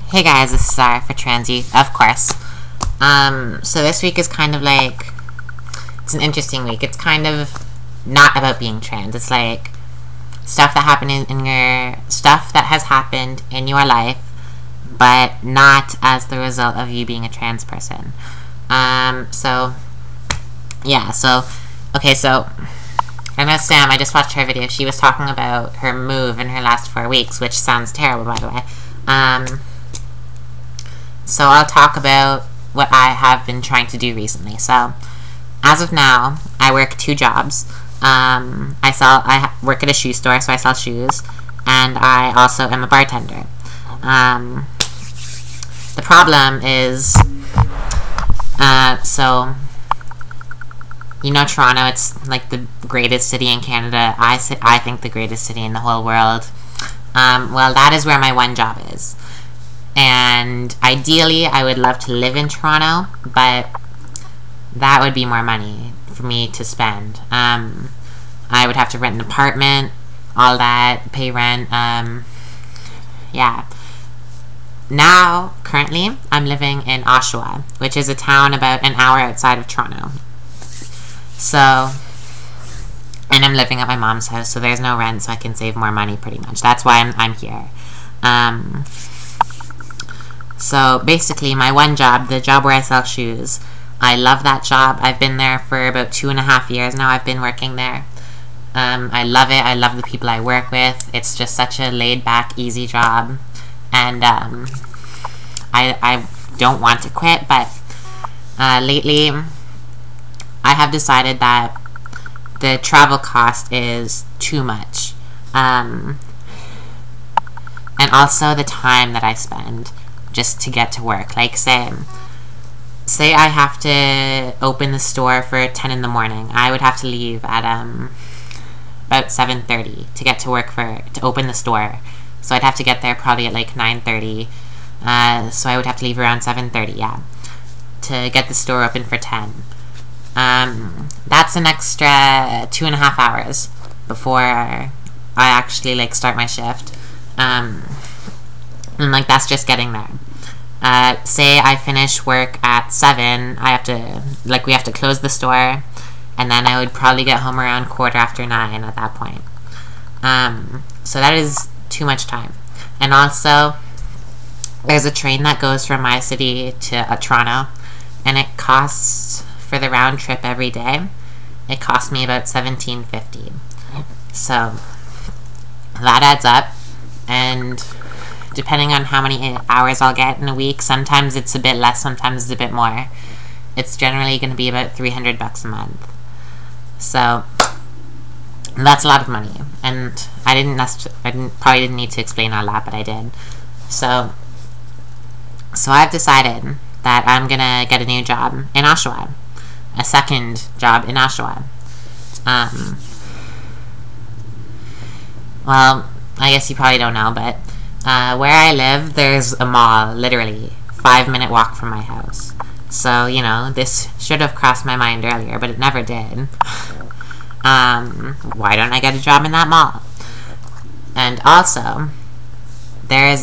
Hey guys, this is Sarah for Transy, of course. So this week is kind of like, it's an interesting week. It's kind of not about being trans. It's like stuff that happened stuff that has happened in your life, but not as the result of you being a trans person. Okay, so I know Sam, I just watched her video. She was talking about her move in her last 4 weeks, which sounds terrible, by the way. So I'll talk about what I have been trying to do recently. So, as of now, I work 2 jobs. I work at a shoe store, so I sell shoes, and I also am a bartender. The problem is, so, you know Toronto, it's like the greatest city in Canada. I think the greatest city in the whole world. Well, that is where my one job is. And ideally, I would love to live in Toronto, but that would be more money for me to spend. I would have to rent an apartment, all that, pay rent, yeah. Now, currently, I'm living in Oshawa, which is a town about an hour outside of Toronto. So, and I'm living at my mom's house, so there's no rent, so I can save more money pretty much. That's why I'm here. So basically, my one job, the job where I sell shoes, I love that job. I've been there for about 2.5 years now. I've been working there. I love it. I love the people I work with. It's just such a laid-back, easy job. And I don't want to quit, but lately I have decided that the travel cost is too much. And also the time that I spend just to get to work. Like, say I have to open the store for 10 in the morning. I would have to leave at about 7:30 to get to work to open the store. So I'd have to get there probably at like 9:30. So I would have to leave around 7:30, yeah, to get the store open for 10. That's an extra 2.5 hours before I actually like start my shift. And like that's just getting there. Say I finish work at 7, we have to close the store, and then I would probably get home around 9:15 at that point. So that is too much time. And also, there's a train that goes from my city to Toronto, and it costs, for the round trip every day, it costs me about $17.50. So that adds up, and depending on how many hours I'll get in a week, sometimes it's a bit less, sometimes it's a bit more. It's generally going to be about $300 a month. So that's a lot of money, and I probably didn't need to explain all that, but I did. So I've decided that I'm gonna get a new job in Oshawa, a second job in Oshawa. Well, I guess you probably don't know, but where I live, there's a mall, literally 5-minute walk from my house. So, you know, this should have crossed my mind earlier, but it never did. Why don't I get a job in that mall? And also, there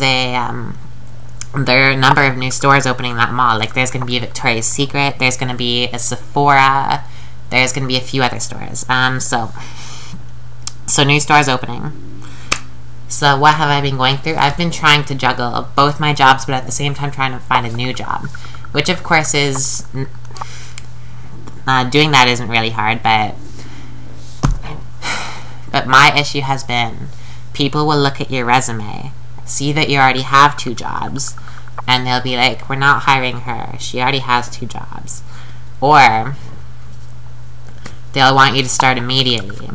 are a number of new stores opening in that mall. Like, there's going to be a Victoria's Secret, there's going to be a Sephora, there's going to be a few other stores. So new stores opening. So what have I been going through? I've been trying to juggle both my jobs, but at the same time trying to find a new job. Which, of course, is... doing that isn't really hard, but my issue has been, people will look at your resume, see that you already have 2 jobs, and they'll be like, we're not hiring her, she already has 2 jobs. Or they'll want you to start immediately.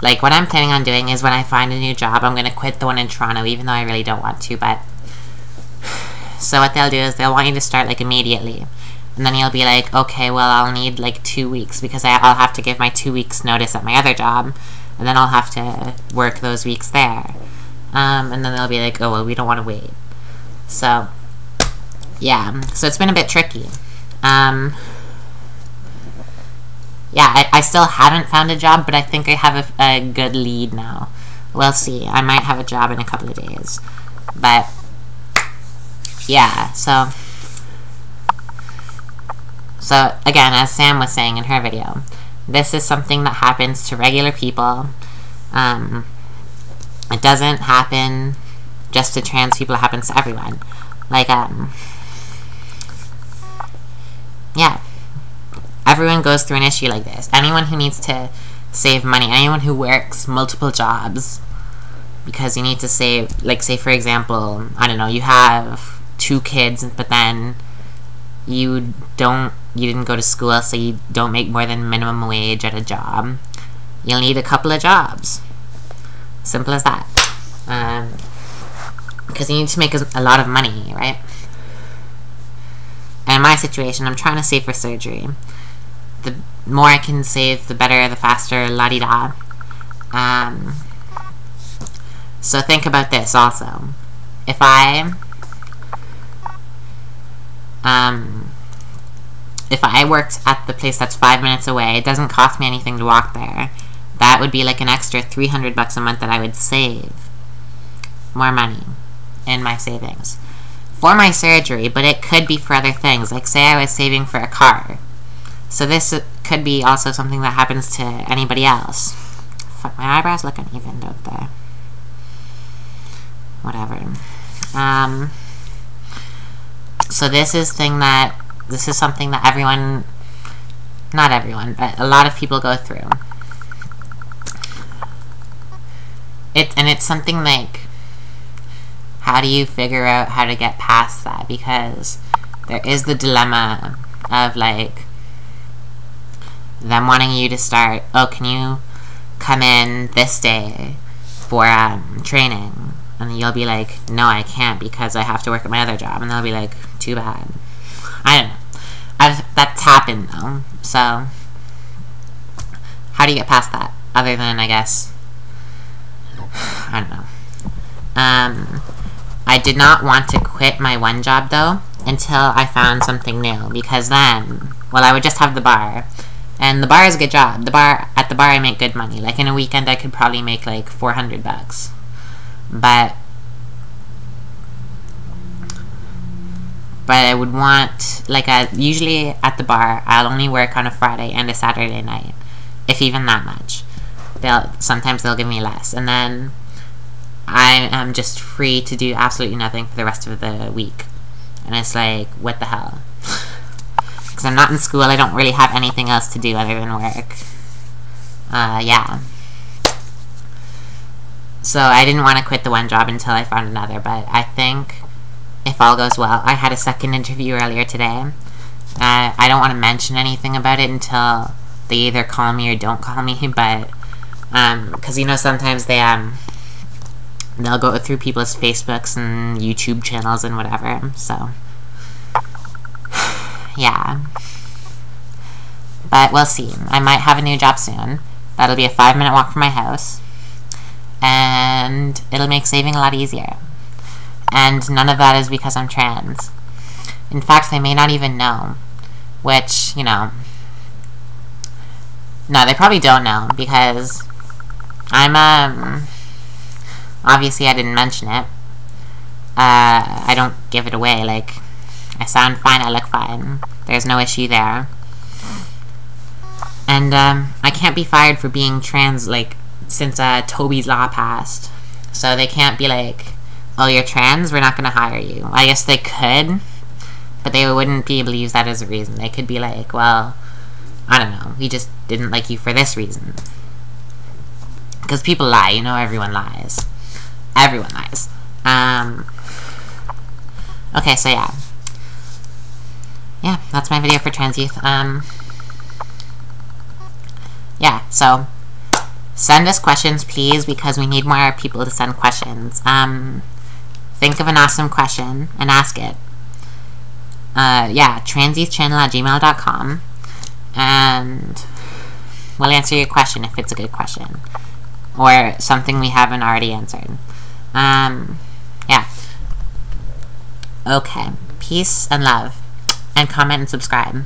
Like, what I'm planning on doing is when I find a new job, I'm going to quit the one in Toronto, even though I really don't want to, but... So what they'll do is they'll want you to start, like, immediately. And then you'll be like, okay, well, I'll need, like, 2 weeks, because I'll have to give my 2 weeks notice at my other job, and then I'll have to work those weeks there. And then they'll be like, oh, well, we don't want to wait. So, yeah. So it's been a bit tricky. Yeah, I still haven't found a job, but I think I have a good lead now. We'll see. I might have a job in a couple of days. But yeah, so again, as Sam was saying in her video, this is something that happens to regular people. It doesn't happen just to trans people, it happens to everyone. Like, yeah. Everyone goes through an issue like this. Anyone who needs to save money, anyone who works multiple jobs because you need to save, like, say for example, I don't know, you have 2 kids, but then you didn't go to school, so you don't make more than minimum wage at a job. You'll need a couple of jobs. Simple as that. Because you need to make a lot of money, right? And in my situation, I'm trying to save for surgery. The more I can save, the better, the faster, la-di-da. So think about this also. If I worked at the place that's 5 minutes away, it doesn't cost me anything to walk there. That would be like an extra $300 a month that I would save. More money in my savings. For my surgery, but it could be for other things. Like, say I was saving for a car. So this could be also something that happens to anybody else. Fuck, my eyebrows look uneven, don't they? Whatever. So this is something that everyone, not everyone, but a lot of people go through. And it's something like, how do you figure out how to get past that? Because there is the dilemma of, like, them wanting you to start, oh, can you come in this day for training? And you'll be like, no, I can't because I have to work at my other job. And they'll be like, too bad. I don't know. That's happened, though. So, how do you get past that? Other than, I guess, I don't know. I did not want to quit my one job, though, until I found something new. Because then, well, I would just have the bar. And the bar is a good job. At the bar, I make good money. Like, in a weekend, I could probably make, like, $400. But I would want, like, usually at the bar, I'll only work on a Friday and a Saturday night. If even that much. Sometimes they'll give me less. And then I am just free to do absolutely nothing for the rest of the week. And it's like, what the hell? Because I'm not in school, I don't really have anything else to do other than work. Yeah. So I didn't want to quit the one job until I found another, but I think if all goes well, I had a second interview earlier today. I don't want to mention anything about it until they either call me or don't call me, but, because, you know, sometimes they'll go through people's Facebooks and YouTube channels and whatever, so, yeah. But we'll see. I might have a new job soon. That'll be a 5-minute walk from my house. And it'll make saving a lot easier. And none of that is because I'm trans. In fact, they may not even know. Which, you know... No, they probably don't know, because I'm, obviously I didn't mention it. I don't give it away, like, I sound fine, I look fine. There's no issue there. And, I can't be fired for being trans, like, since, Toby's Law passed. So they can't be like, oh, you're trans, we're not gonna hire you. I guess they could, but they wouldn't be able to use that as a reason. They could be like, well, I don't know, we just didn't like you for this reason. Because people lie, you know, everyone lies. Everyone lies. Okay, so yeah. Yeah, that's my video for trans youth. Yeah, so send us questions, please, because we need more people to send questions. Think of an awesome question and ask it. Yeah, transyouthchannel@gmail.com. And we'll answer your question if it's a good question. Or something we haven't already answered. Yeah. Okay. Peace and love. And comment and subscribe.